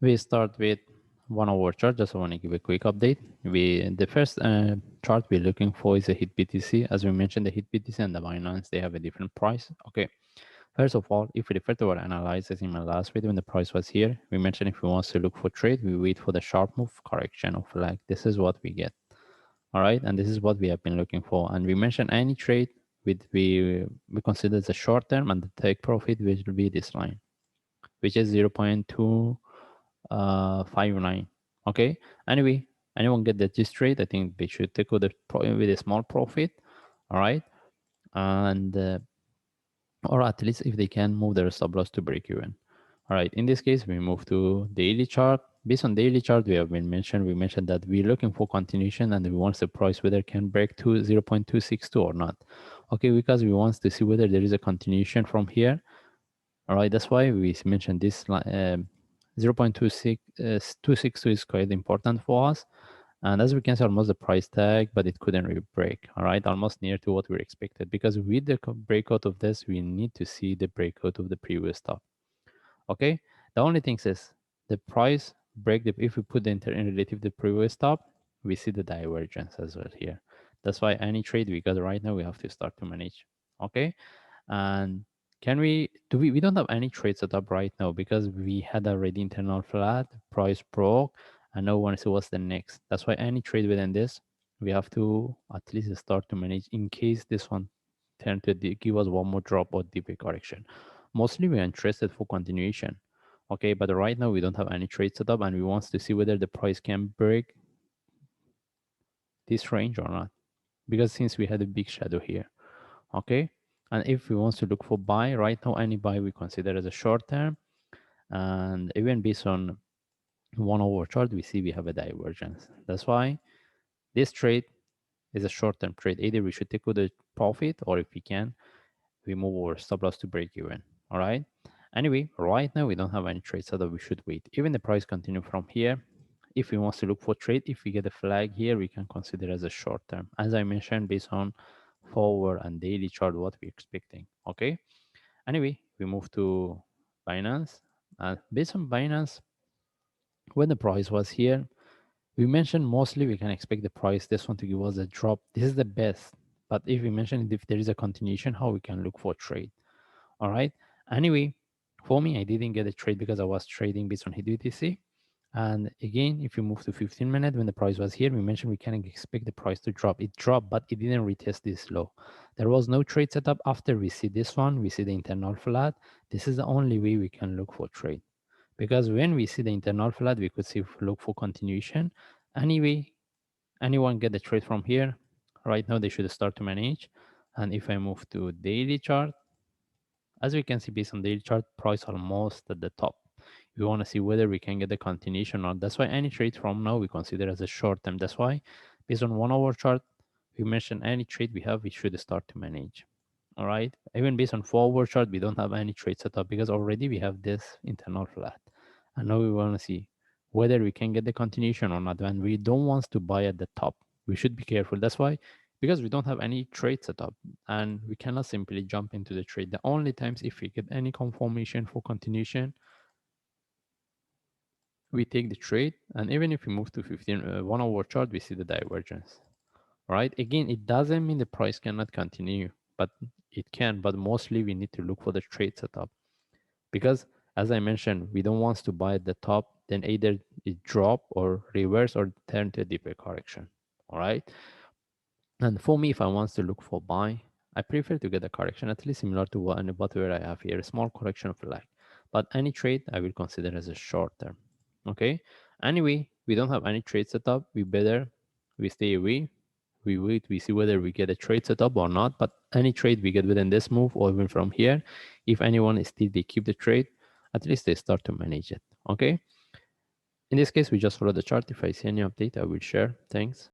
We start with 1 hour chart. Just want to give a quick update. The first chart we're looking for is a hit BTC. As we mentioned, the hit BTC and the Binance, they have a different price. Okay. First of all, if we refer to our analysis in my last video when the price was here, we mentioned if we want to look for trade, we wait for the sharp move correction of like this is what we get. All right, and this is what we have been looking for. And we mentioned any trade with we consider the short term and the take profit, which will be this line, which is 0.259. Okay. Anyway, anyone get that this trade? I think they should take with a small profit. All right, and or at least if they can move their stop loss to break even. All right, in this case, we move to daily chart. Based on daily chart, we mentioned that we're looking for continuation and we want the price whether it can break to 0.262 or not. Okay, because we want to see whether there is a continuation from here. All right, that's why we mentioned this 0.262 is quite important for us. And as we can see, almost the price tag, but it couldn't really break. All right, almost near to what we expected. Because with the breakout of this, we need to see the breakout of the previous top. Okay, the only thing is the price break. If we put the in relative to the previous top, we see the divergence as well here. That's why any trade we got right now, we have to start to manage. Okay, and can we don't have any trade set up right now because we had already internal flat, price broke, and no one see what's the next. That's why any trade within this, we have to at least start to manage in case this one turn to give us one more drop or deeper correction. Mostly we're interested for continuation. Okay, but right now we don't have any trade set up and we want to see whether the price can break this range or not. Because since we had a big shadow here. Okay, and if we want to look for buy right now, any buy we consider as a short term, and even based on 1 hour chart we see we have a divergence. That's why this trade is a short term trade. Either we should take with the profit, or if we can, we move our stop loss to break even. All right, anyway, right now we don't have any trade, so that we should wait. Even the price continue from here, if we want to look for trade, if we get a flag here, we can consider as a short term, as I mentioned, based on forward and daily chart what we're expecting. Okay, anyway, we move to Binance, and based on Binance, when the price was here, we mentioned mostly we can expect the price this one to give us a drop. This is the best, but if we mention if there is a continuation, how we can look for trade. All right, anyway, for me I didn't get a trade because I was trading based on HDTC. And again, if you move to 15 minutes, when the price was here, we mentioned we can expect the price to drop. It dropped, but it didn't retest this low. There was no trade setup. After we see this one, we see the internal flat. This is the only way we can look for trade. Because when we see the internal flat, we could see look for continuation. Anyway, anyone get the trade from here? Right now, they should start to manage. And if I move to daily chart, as we can see based on daily chart, price almost at the top. We want to see whether we can get the continuation or not. That's why any trade from now we consider as a short term. That's why based on 1 hour chart, we mentioned any trade we have, we should start to manage. All right. Even based on 4 hour chart, we don't have any trade set up because already we have this internal flat. And now we want to see whether we can get the continuation or not. And we don't want to buy at the top. We should be careful. That's why, because we don't have any trade set up and we cannot simply jump into the trade. The only times if we get any confirmation for continuation, we take the trade. And even if we move to 1 hour chart, we see the divergence. Right? Again, it doesn't mean the price cannot continue, but it can. But mostly we need to look for the trade setup because, as I mentioned, we don't want to buy at the top, then either it drop or reverse or turn to a deeper correction. All right. And for me, if I want to look for buy, I prefer to get a correction at least similar to what where I have here, a small correction of lag. But any trade I will consider as a short term. Okay. Anyway, we don't have any trade setup. We stay away. We wait. We see whether we get a trade setup or not. But any trade we get within this move or even from here, if anyone is still they keep the trade, at least they start to manage it. Okay. In this case, we just follow the chart. If I see any update, I will share. Thanks.